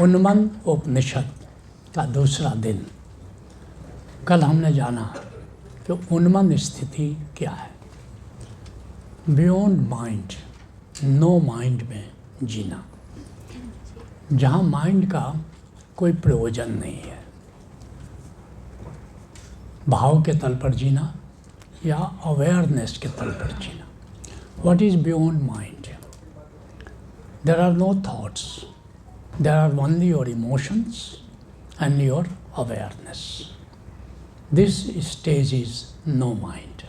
उन्मन उपनिषद का दूसरा दिन। कल हमने जाना कि उन्मन स्थिति क्या है, बियॉन्ड माइंड, नो माइंड में जीना, जहाँ माइंड का कोई प्रयोजन नहीं है। भाव के तल पर जीना या अवेयरनेस के तल पर जीना। What is beyond mind? There are no thoughts. There are only your emotions and your awareness. This stage is no mind.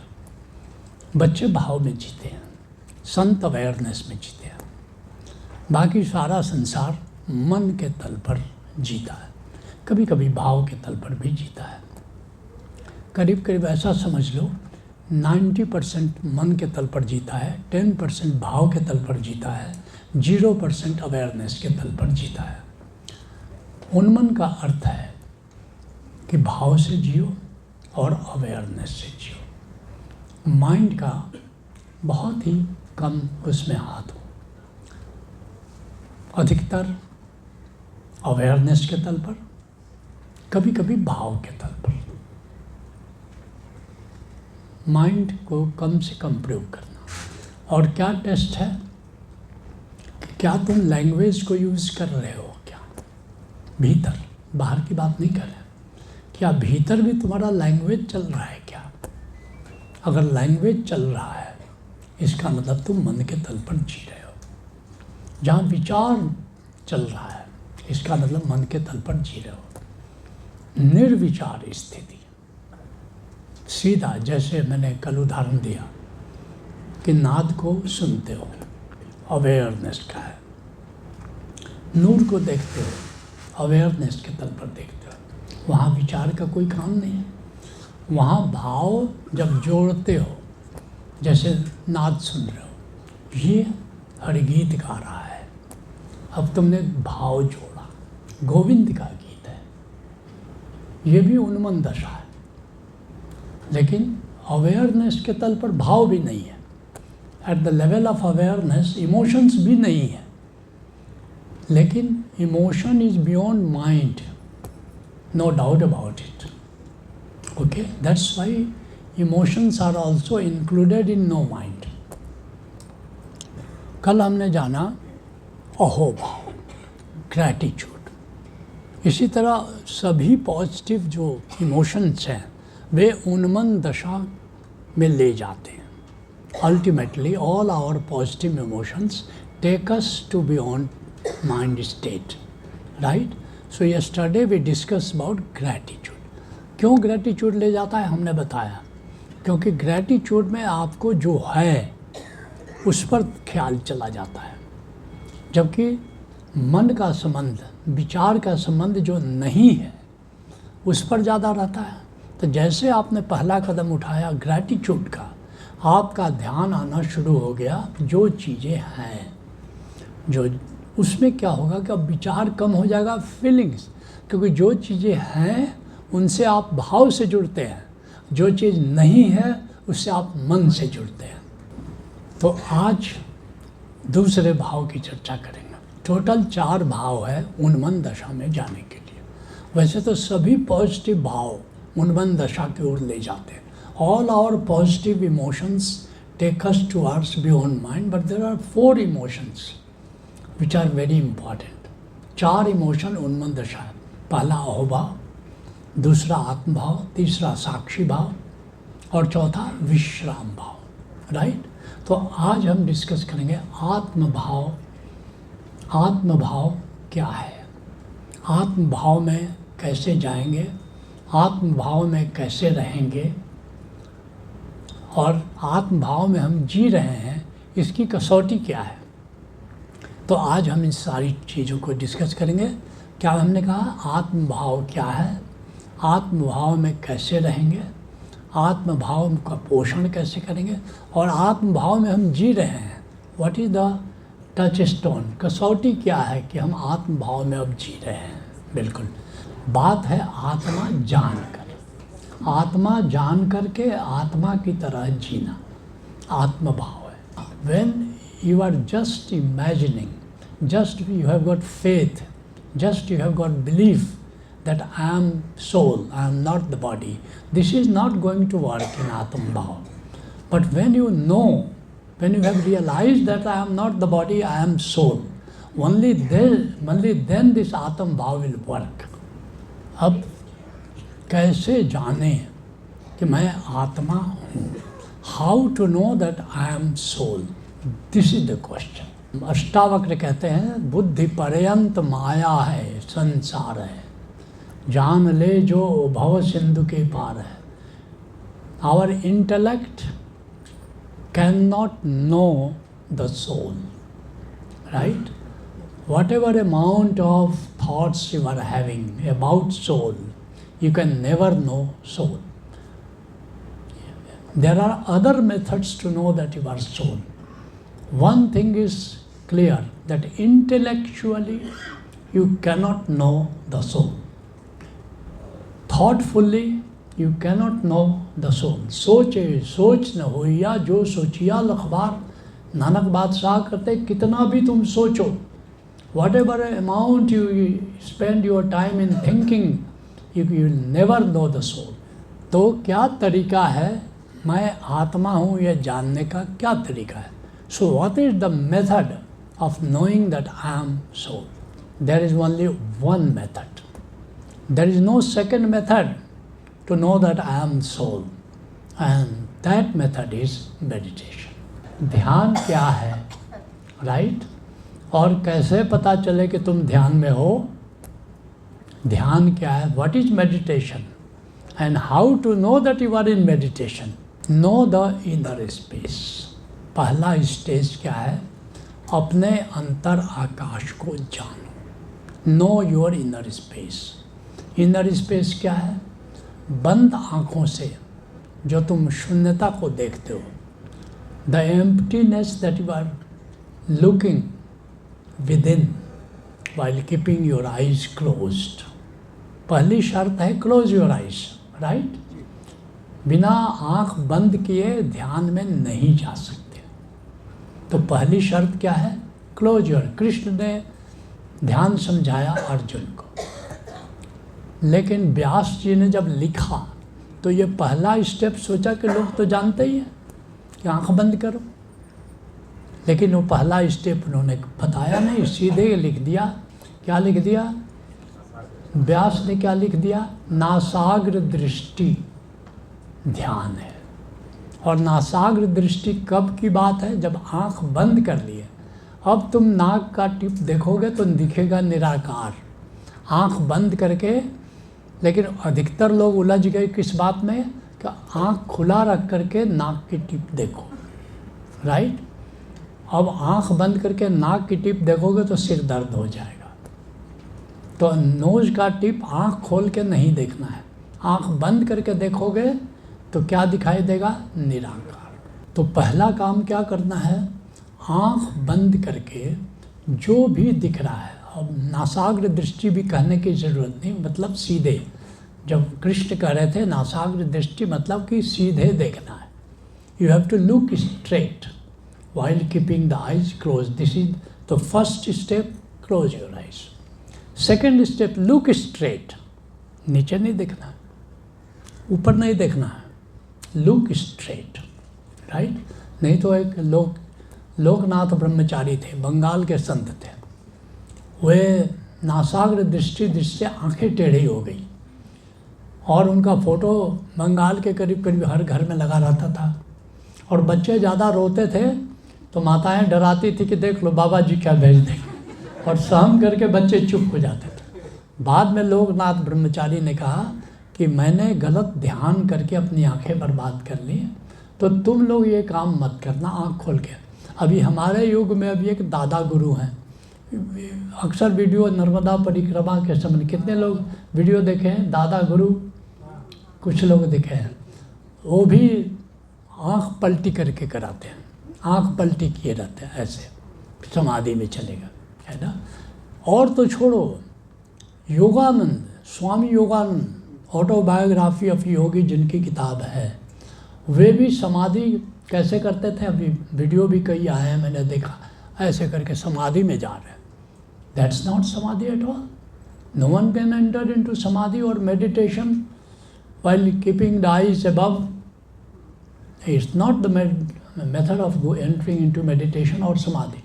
बच्चे भाव में जीते हैं, संत अवेयरनेस में जीते हैं। बाकी सारा संसार मन के तल पर जीता है, कभी कभी भाव के तल पर भी जीता है। करीब करीब ऐसा समझ लो 90% मन के तल पर जीता है, 10% भाव के तल पर जीता है, 0% अवेयरनेस के तल पर जीता है। उन्मन का अर्थ है कि भाव से जियो और अवेयरनेस से जियो। माइंड का बहुत ही कम उसमें हाथ हो, अधिकतर अवेयरनेस के तल पर, कभी कभी भाव के तल पर। माइंड को कम से कम प्रयोग करना। और क्या टेस्ट है कि क्या तुम लैंग्वेज को यूज़ कर रहे हो, क्या भीतर, बाहर की बात नहीं कर रहे, क्या भीतर भी तुम्हारा लैंग्वेज चल रहा है क्या? अगर लैंग्वेज चल रहा है इसका मतलब तुम मन के तल पर जी रहे हो। जहाँ विचार चल रहा है इसका मतलब मन के तल पर जी रहे हो। निर्विचार स्थिति, सीधा, जैसे मैंने कल उदाहरण दिया कि नाद को सुनते हो, अवेयरनेस का है। नूर को देखते हो, अवेयरनेस के तल पर देखते हो। वहाँ विचार का कोई काम नहीं है। वहाँ भाव जब जोड़ते हो, जैसे नाद सुन रहे हो, ये हरिगीत गा रहा है, अब तुमने भाव जोड़ा, गोविंद का गीत है, ये भी उन्मन दशा है। लेकिन अवेयरनेस के तल पर भाव भी नहीं है। At the level of awareness emotions भी नहीं है, लेकिन emotion is beyond mind, no doubt about it. Okay, that's why emotions are also included in no mind. कल हमने जाना अहोभाव, ग्रैटिट्यूड। इसी तरह सभी पॉजिटिव जो इमोशंस हैं वे उन्मन दशा में ले जाते हैं। Ultimately all our positive emotions take us to beyond mind state, right? So yesterday we discuss about gratitude. क्यों ग्रैटिट्यूड ले जाता है हमने बताया, क्योंकि ग्रैटिट्यूड में आपको जो है उस पर ख्याल चला जाता है, जबकि मन का संबंध, विचार का संबंध जो नहीं है उस पर ज़्यादा रहता है। तो जैसे आपने पहला कदम उठाया ग्रैटिट्यूड का, आपका ध्यान आना शुरू हो गया जो चीज़ें हैं, जो उसमें क्या होगा कि अब विचार कम हो जाएगा, फीलिंग्स, क्योंकि जो चीज़ें हैं उनसे आप भाव से जुड़ते हैं, जो चीज़ नहीं है उससे आप मन से जुड़ते हैं। तो आज दूसरे भाव की चर्चा करेंगे। टोटल 4 भाव है उन्मन दशा में जाने के लिए। वैसे तो सभी पॉजिटिव भाव उन्मन दशा की ओर ले जाते हैं। All our positive emotions take us towards beyond mind, but there are 4 emotions which are very important. 4 emotion उन्मन दशा है। पहला अहोभाव, दूसरा आत्मभाव, तीसरा साक्षी भाव और चौथा विश्राम भाव, राइट? तो आज हम डिस्कस करेंगे आत्मभाव। आत्मभाव क्या है, आत्मभाव में कैसे जाएंगे, आत्मभाव में कैसे रहेंगे, और आत्मभाव में हम जी रहे हैं इसकी कसौटी क्या है। तो आज हम इन सारी चीज़ों को डिस्कस करेंगे। क्या हमने कहा, आत्मभाव क्या है, आत्मभाव में कैसे रहेंगे, आत्मभाव का पोषण कैसे करेंगे, और आत्मभाव में हम जी रहे हैं, what is the touch stone, कसौटी क्या है कि हम आत्मभाव में अब जी रहे हैं। बिल्कुल, बात है आत्मा जानकर, आत्मा जान करके आत्मा की तरह जीना आत्मभाव है। When you are just imagining, just you have got faith Just you have got belief that I am soul, I am not the body. This is not going to work in Atam Bhav. But when you know, when you have realized that I am not the body, I am soul, only then this Atam Bhav will work. अब कैसे जाने कि मैं आत्मा हूँ? How to know that I am soul? This is the question. Ashtavakra कहते हैं बुद्धि पर्यंत माया है, संसार है, जान ले जो भव सिंधु के पार है. Our intellect cannot know the soul, right? Whatever amount of thoughts you are having about soul, you can never know soul. There are other methods to know that you are soul. One thing is clear, that intellectually you cannot know the soul. Thoughtfully you cannot know the soul. सोचे सोच न होइया जो सोचिया लखबार, नानक बादशाह कहते कितना भी तुम सोचो, whatever amount you spend your time in thinking, you will never know the soul. तो क्या तरीका है मैं आत्मा हूँ यह जानने का, क्या तरीका है? So what is the method of knowing that I am soul? There is only one method. There is no second method to know that I am soul, and that method is meditation. ध्यान क्या है, right? और कैसे पता चले कि तुम ध्यान में हो? ध्यान क्या है? What is meditation? And how to know that you are in meditation? Know the inner space. पहला स्टेज क्या है? अपने अंतर आकाश को जानो. Know your inner space. Inner space क्या है? बंद आँखों से जो तुम शून्यता को देखते हो, the emptiness that you are looking within while keeping your eyes closed. पहली शर्त है क्लोज योर आइज, राइट? बिना आँख बंद किए ध्यान में नहीं जा सकते. तो पहली शर्त क्या है? Close your. कृष्ण ने ध्यान समझाया अर्जुन को, लेकिन व्यास जी ने जब लिखा तो ये पहला स्टेप सोचा कि लोग तो जानते ही हैं कि आँख बंद करो, लेकिन वो पहला स्टेप उन्होंने बताया नहीं, सीधे लिख दिया. क्या लिख दिया? व्यास ने क्या लिख दिया? नासाग्र दृष्टि ध्यान है. और नासाग्र दृष्टि कब की बात है? जब आँख बंद कर लिए. अब तुम नाक का टिप देखोगे तो दिखेगा निराकार, आँख बंद करके. लेकिन अधिकतर लोग उलझ गए किस बात में? कि आँख खुला रख करके नाक की टिप देखो, राइट? अब आँख बंद करके नाक की टिप देखोगे तो सिर दर्द हो जाएगा. तो नोज का टिप आँख खोल के नहीं देखना है, आँख बंद करके देखोगे तो क्या दिखाई देगा? निराकार. तो पहला काम क्या करना है? आँख बंद करके जो भी दिख रहा है, अब नासाग्र दृष्टि भी कहने की ज़रूरत नहीं, मतलब सीधे. जब कृष्ण कह रहे थे नासाग्र दृष्टि मतलब कि सीधे देखना है. You have to look straight while keeping the eyes closed. This is the first step, close your eyes. Second step, look straight. नीचे नहीं देखना है, ऊपर नहीं देखना है, look straight, right? नहीं तो एक लोकनाथ ब्रह्मचारी थे, बंगाल के संत थे. वे नासाग्र दृष्टि से आंखें टेढ़ी हो गई और उनका फ़ोटो बंगाल के करीब करीब हर घर में लगा रहता था. और बच्चे ज़्यादा रोते थे तो माताएं डराती थी कि देख लो बाबा जी क्या भेज देंगे, और सहम करके बच्चे चुप हो जाते थे. बाद में लोकनाथ ब्रह्मचारी ने कहा कि मैंने गलत ध्यान करके अपनी आंखें बर्बाद कर ली, तो तुम लोग ये काम मत करना आँख खोल के. अभी हमारे युग में अभी एक दादा गुरु हैं, अक्सर वीडियो नर्मदा परिक्रमा के समय कितने लोग वीडियो देखे हैं? दादा गुरु कुछ लोग देखे हैं. वो भी आँख पलटी करके कराते हैं, आँख पलटी किए रहते हैं, ऐसे समाधि में चलेगा, है ना? और तो छोड़ो, योगानंद, स्वामी योगानंद, ऑटोबायोग्राफी ऑफ योगी जिनकी किताब है, वे भी समाधि कैसे करते थे? अभी वीडियो भी कई आए हैं, मैंने देखा, ऐसे करके समाधि में जा रहे हैं. दैट्स नॉट समाधि at all. No one can enter into samadhi or meditation while keeping the eyes above. It's not the method of entering into meditation or samadhi.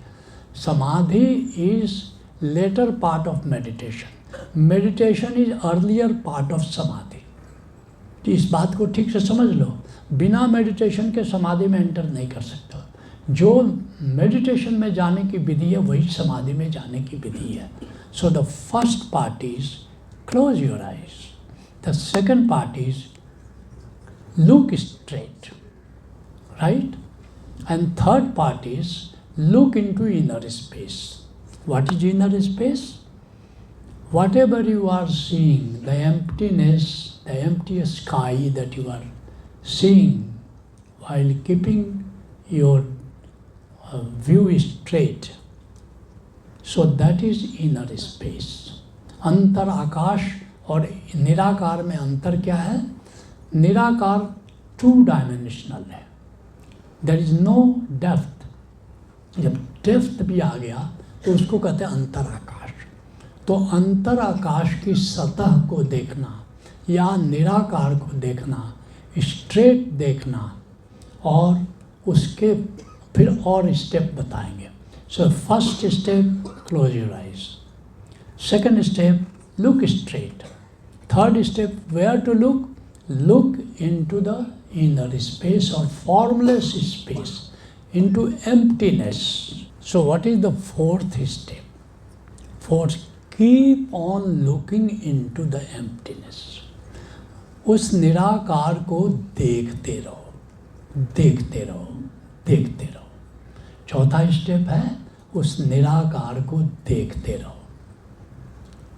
Samadhi is later part of meditation. Meditation is earlier part of samadhi. तो इस बात को ठीक से समझ लो, बिना meditation के समाधि में एंटर नहीं कर सकते हो। जो मेडिटेशन में जाने की विधि है वही समाधि में जाने की विधि है। So the first part is close your eyes, the second part is look straight, right, and third part is look into inner space. What is inner space? Whatever you are seeing, the emptiness, the empty sky that you are seeing while keeping your view straight, so that is inner space. अंतर आकाश और निराकार में अंतर क्या है? निराकार 2 dimensional है, there is no depth. जब डेप्थ भी आ गया तो उसको कहते हैं अंतर आकाश। तो अंतर आकाश की सतह को देखना या निराकार को देखना, स्ट्रेट देखना, और उसके फिर और स्टेप बताएंगे। So first step close your eyes, second step look straight, third step where to look, look into the inner space और formless space, into emptiness. So what is the fourth step? Fourth, keep on looking into the emptiness. उस निराकार को देखते रहो, देखते रहो, देखते रहो। चौथा स्टेप है उस निराकार को देखते रहो।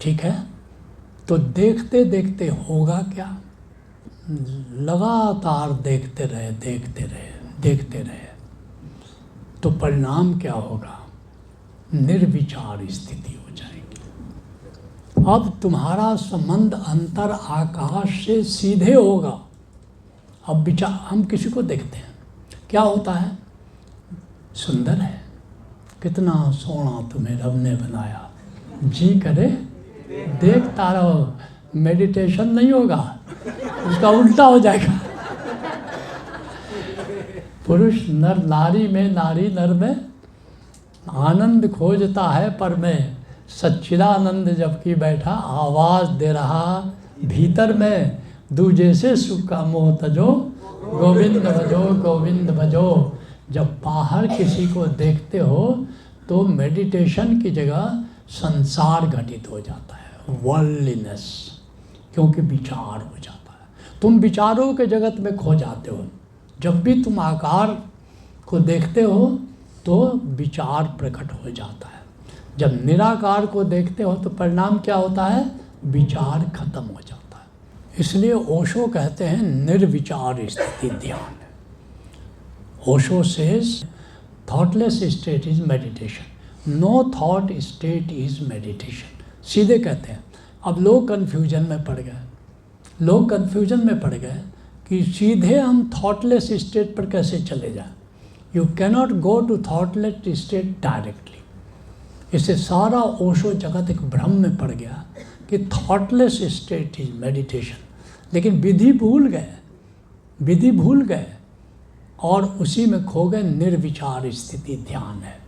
ठीक है, तो देखते देखते होगा क्या? लगातार देखते रहे, देखते रहे, देखते रहे, तो परिणाम क्या होगा? निर्विचार स्थिति हो जाएगी। अब तुम्हारा संबंध अंतर आकाश से सीधे होगा। अब विचार, हम किसी को देखते हैं, क्या होता है? सुंदर है, कितना सोना तुम्हें रब ने बनाया, जी करे देखता रहो। मेडिटेशन नहीं होगा, उसका उल्टा हो जाएगा। पुरुष नर नारी में, नारी नर में आनंद खोजता है, पर मैं सच्चिदानंद जबकि बैठा आवाज दे रहा भीतर में, दूजे से सुख का मोह तजो, गोविंद भजो, गोविंद भजो। जब बाहर किसी को देखते हो तो मेडिटेशन की जगह संसार घटित हो जाता है, वर्ल्डलीनेस, क्योंकि विचार हो जाता है। तुम विचारों के जगत में खो जाते हो। जब भी तुम आकार को देखते हो तो विचार प्रकट हो जाता है। जब निराकार को देखते हो तो परिणाम क्या होता है? विचार खत्म हो जाता है। इसलिए ओशो कहते हैं निर्विचार स्थिति ध्यान है। Osho says thoughtless state is meditation, no thought state is meditation. सीधे कहते हैं। अब लोग कन्फ्यूजन में पड़ गए, लोग कन्फ्यूजन में पड़ गए कि सीधे हम थॉटलेस स्टेट पर कैसे चले जाएं। You cannot go to thoughtless state directly. इससे सारा ओशो जगत एक भ्रम में पड़ गया कि थॉटलेस स्टेट इज मेडिटेशन, लेकिन विधि भूल गए, विधि भूल गए और उसी में खो गए। निर्विचार स्थिति ध्यान है।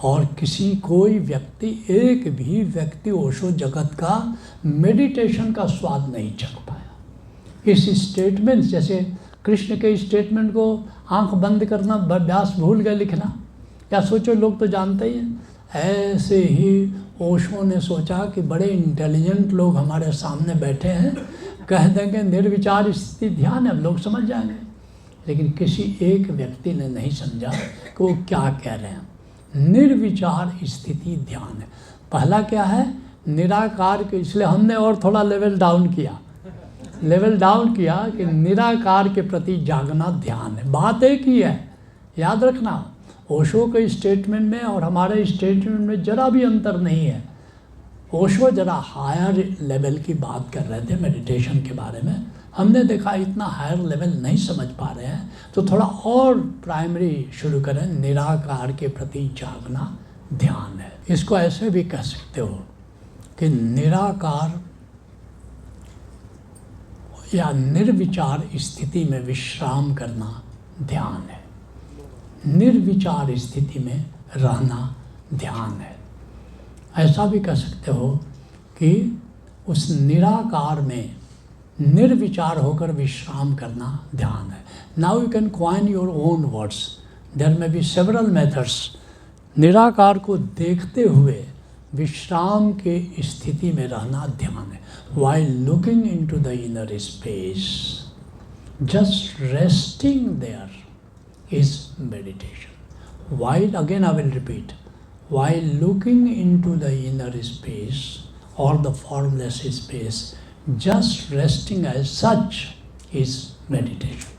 और किसी कोई व्यक्ति, एक भी व्यक्ति ओशो जगत का मेडिटेशन का स्वाद नहीं चख पाया। इस स्टेटमेंट, जैसे कृष्ण के स्टेटमेंट को आंख बंद करना व्यास भूल गए लिखना, क्या सोचो, लोग तो जानते ही हैं। ऐसे ही ओशो ने सोचा कि बड़े इंटेलिजेंट लोग हमारे सामने बैठे हैं, कह देंगे निर्विचार स्थिति ध्यान है, लोग समझ जाएंगे। लेकिन किसी एक व्यक्ति ने नहीं समझा कि वो क्या कह रहे हैं। निर्विचार स्थिति ध्यान है। पहला क्या है? निराकार के, इसलिए हमने और थोड़ा लेवल डाउन किया, लेवल डाउन किया कि निराकार के प्रति जागना ध्यान है। बात एक ही है, याद रखना। ओशो के स्टेटमेंट में और हमारे स्टेटमेंट में जरा भी अंतर नहीं है। ओशो जरा हायर लेवल की बात कर रहे थे मेडिटेशन के बारे में, हमने देखा इतना हायर लेवल नहीं समझ पा रहे हैं, तो थोड़ा और प्राइमरी शुरू करें। निराकार के प्रति जागना ध्यान है। इसको ऐसे भी कह सकते हो कि निराकार या निर्विचार स्थिति में विश्राम करना ध्यान है। निर्विचार स्थिति में रहना ध्यान है। ऐसा भी कह सकते हो कि उस निराकार में निर्विचार होकर विश्राम करना ध्यान है। Now you can coin your own words, there may be several methods. निराकार को देखते हुए विश्राम के स्थिति में रहना ध्यान है। While looking into the inner space, just resting there is meditation. While, again I will repeat, while looking into the inner space or the formless space, just resting as such is meditation.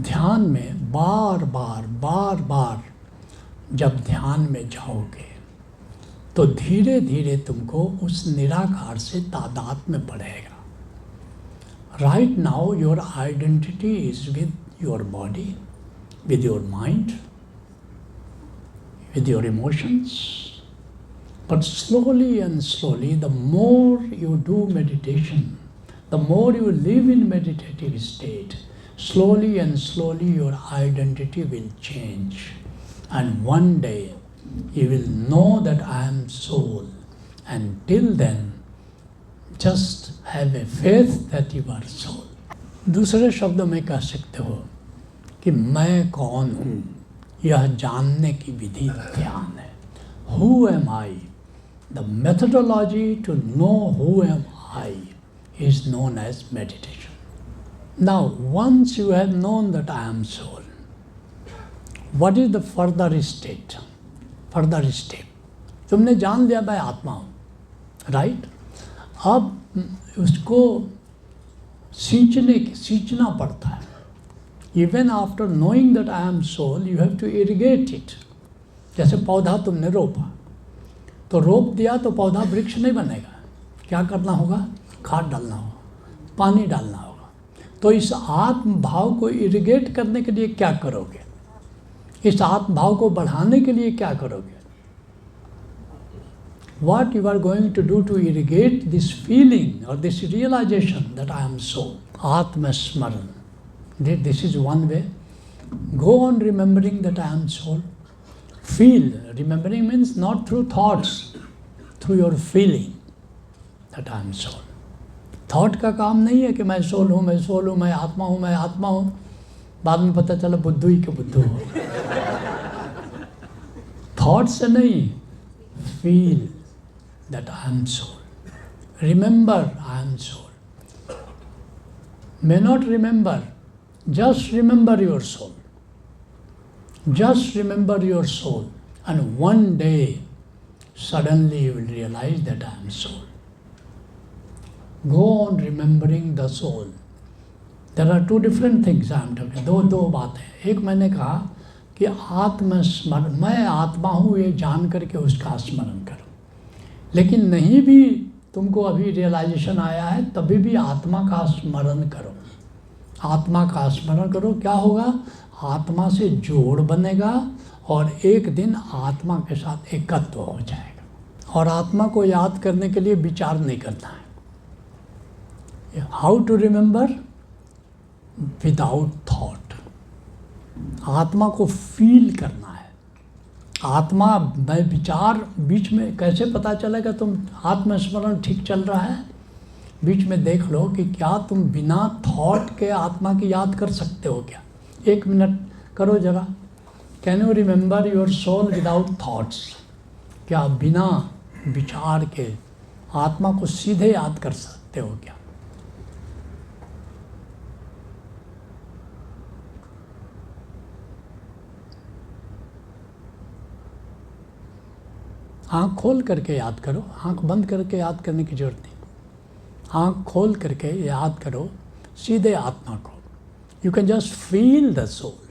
ध्यान में बार बार जब ध्यान में जाओगे तो धीरे धीरे तुमको उस निराकार से तादाद में बढ़ेगा। Right now your identity is with your body, with your mind, with your emotions. But slowly and slowly, the more you do meditation, the more you live in meditative state, slowly and slowly your identity will change. And one day you will know that I am soul. And till then, just have a faith that you are soul. दूसरे शब्दों में कह सकते हो कि मैं कौन हूँ, यह जानने की विधि ध्यान है। Who am I? The methodology to know who am I is known as meditation. Now, once you have known that I am soul, what is the further state? Further step. तुमने जान लिया मैं आत्मा हूँ, राइट? अब उसको सींचना पड़ता है। Even after knowing that I am soul, you have to irrigate it. जैसे पौधा तुमने रोपा, तो रोप दिया तो पौधा वृक्ष नहीं बनेगा। क्या करना होगा? खाद डालना होगा, पानी डालना होगा। तो इस आत्म भाव को इरिगेट करने के लिए क्या करोगे? इस आत्म भाव को बढ़ाने के लिए क्या करोगे? What you are going to do to irrigate this feeling or this realization that I am soul? Atma Smaran. This is one way. Go on remembering that I am soul. Feel. Remembering means not through thoughts, through your feeling that I am soul. Thought का काम नहीं है कि मैं soul हूँ, मैं soul हूँ, मैं आत्मा हूँ, मैं आत्मा हूँ। बाद में पता चला बुद्धू ही के बुद्धू हो। थॉट से नहीं, feel that I am soul, remember I am soul. May not remember, just remember your soul. Just remember your soul, and one day suddenly you will realize that I am soul. Go on remembering the soul. There are two different things I am talking. दो बातें। एक मैंने कहा कि आत्मस्मरण, मैं आत्मा हूँ ये जान करके उसका स्मरण करो। लेकिन नहीं भी तुमको अभी रियलाइजेशन आया है, तभी भी आत्मा का स्मरण करो। आत्मा का स्मरण करो, क्या होगा? आत्मा से जोड़ बनेगा और एक दिन आत्मा के साथ एकत्व हो जाएगा। और आत्मा को याद करने के लिए विचार नहीं करना है। How to remember? Without thought. आत्मा को फील करना है। आत्मा में विचार बीच में कैसे पता चलेगा तुम आत्मस्मरण ठीक चल रहा है? बीच में देख लो कि क्या तुम बिना थॉट के आत्मा की याद कर सकते हो क्या? 1 मिनट करो जरा। Can you remember your soul without thoughts? क्या बिना विचार के आत्मा को सीधे याद कर सकते हो क्या? आँख खोल करके याद करो, आँख बंद करके याद करने की जरूरत नहीं। आँख खोल करके याद करो सीधे आत्मा को। You can just feel the soul.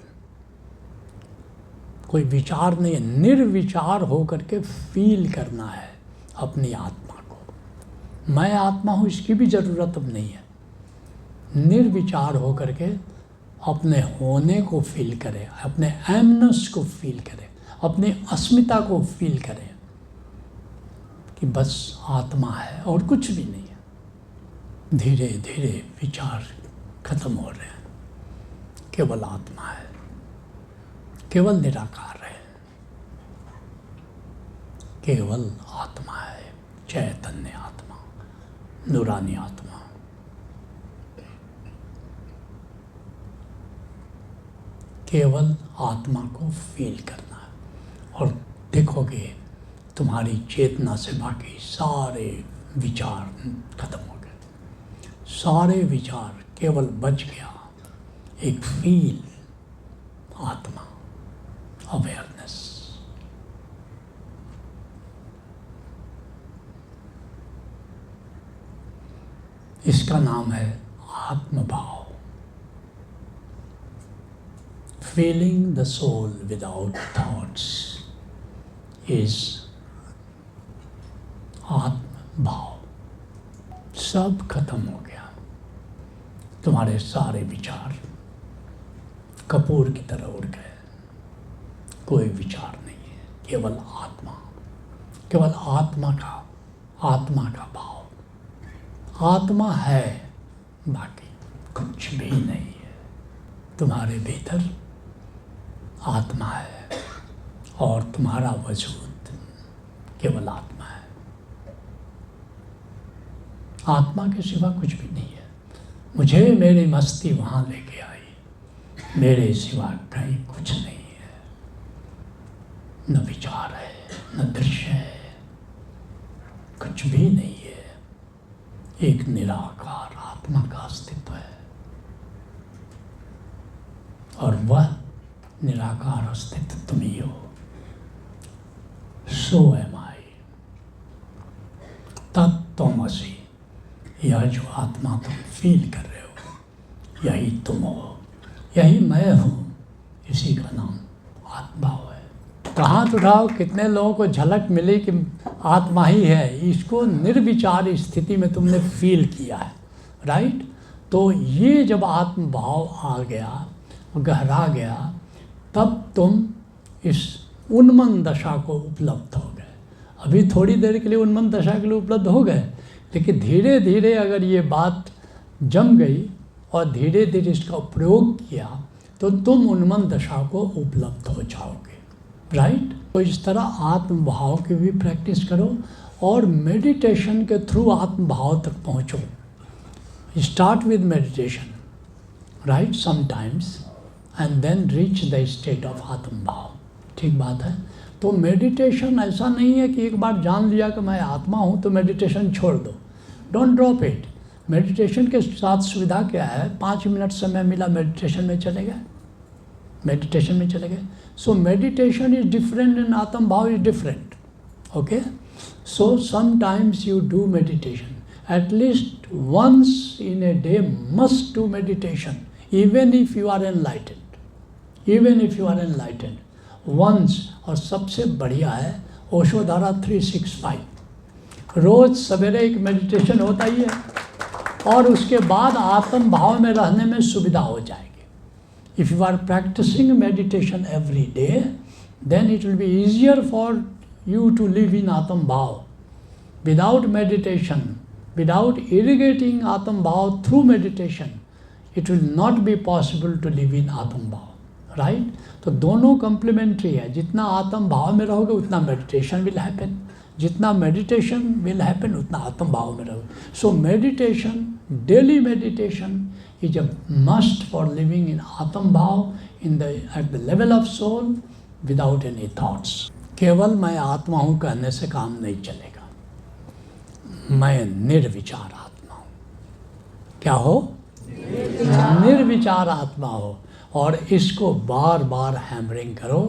कोई विचार नहीं है, निर्विचार हो करके फील करना है अपनी आत्मा को। मैं आत्मा हूँ इसकी भी ज़रूरत अब नहीं है। निर्विचार हो करके अपने होने को फील करें, अपने एमनेस को फील करें, अपनी अस्मिता को फील करें कि बस आत्मा है और कुछ भी नहीं है। धीरे धीरे विचार खत्म हो रहे हैं, केवल आत्मा है, केवल निराकार है, केवल आत्मा है, चैतन्य आत्मा, नूरानी आत्मा। केवल आत्मा को फील करना है और देखोगे तुम्हारी चेतना से बाकी सारे विचार खत्म हो गए। सारे विचार, केवल बच गया एक फील, आत्मा, अवेयरनेस। इसका नाम है आत्मभाव। Feeling the soul without thoughts is आत्मभाव। सब खत्म हो गया, तुम्हारे सारे विचार कपूर की तरह उड़ गए, कोई विचार नहीं है, केवल आत्मा, केवल आत्मा का भाव। आत्मा है, बाकी कुछ भी नहीं है। तुम्हारे भीतर आत्मा है और तुम्हारा वजूद केवल आत्मा है। आत्मा के सिवा कुछ भी नहीं है। मुझे मेरी मस्ती वहाँ लेके आई, मेरे सिवा कहीं कुछ नहीं है। न विचार है, न दृश्य है, कुछ भी नहीं है। एक निराकार आत्मा का अस्तित्व है और वह निराकार अस्तित्व तुम ही हो। सो एम आई, तत्त्वमसि। यह जो आत्मा तुम फील कर रहे हो, यही तुम हो, यही मैं हूँ। इसी का नाम आत्मभाव है। कहाँ उठाओ, कितने लोगों को झलक मिली कि आत्मा ही है। इसको निर्विचार स्थिति में तुमने फील किया है, राइट। तो ये जब आत्मभाव आ गया, गहरा गया, तब तुम इस उन्मन दशा को उपलब्ध हो गए। अभी थोड़ी देर के लिए उन्मन दशा के लिए उपलब्ध हो गए, लेकिन धीरे धीरे अगर ये बात जम गई और धीरे धीरे इसका प्रयोग किया तो तुम उन्मन दशा को उपलब्ध हो जाओगे, राइट। तो इस तरह आत्मभाव की भी प्रैक्टिस करो और मेडिटेशन के थ्रू आत्मभाव तक पहुँचो। Start with meditation, right, sometimes, and then reach the state of आत्मभाव। ठीक बात है। तो मेडिटेशन ऐसा नहीं है कि एक बार जान लिया कि मैं आत्मा हूँ तो मेडिटेशन छोड़ दो। Don't drop it. मेडिटेशन के साथ सुविधा क्या है, 5 मिनट समय मिला मेडिटेशन में चले गए, so meditation is different and आत्मभाव is different, okay. So sometimes you do meditation, at least once in a day must do meditation, even if you are enlightened, once। और सबसे बढ़िया है ओशोधारा 365, रोज सवेरे एक मेडिटेशन होता ही है और उसके बाद आत्म भाव में रहने में सुविधा हो जाएगी। If you are practising meditation every day, then it will be easier for you to live in आत्म भाव। Without meditation, without irrigating Atam Bhav through meditation, it will not be possible to live in Atam Bhav, right? तो दोनों complementary है। जितना आत्म भाव में रहोगे उतना meditation will happen, जितना meditation will happen उतना आत्म भाव में रहोगे। So meditation, daily meditation is a must for living in Atam Bhav at the level of soul without any thoughts। केवल मैं आत्मा हूँ कहने से काम नहीं चलेगा। मैं निर्विचार आत्मा हूँ। क्या हो? निर्विचार आत्मा हो। और इसको बार बार हैमरिंग करो,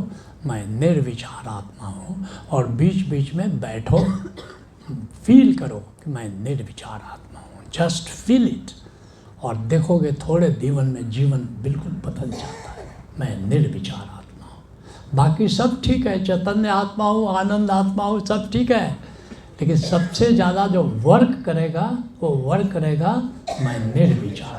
मैं निर्विचार आत्मा हूँ, और बीच बीच में बैठो, फील करो कि मैं निर्विचार आत्मा हूँ। जस्ट फील इट और देखोगे थोड़े जीवन बिल्कुल बदल जाता है। मैं निर्विचार आत्मा हूँ। बाकी सब ठीक है, चैतन्य आत्मा हूँ, आनंद आत्मा हूँ, सब ठीक है, लेकिन सबसे ज़्यादा जो वर्क करेगा वो वर्क करेगा मैं निर्विचार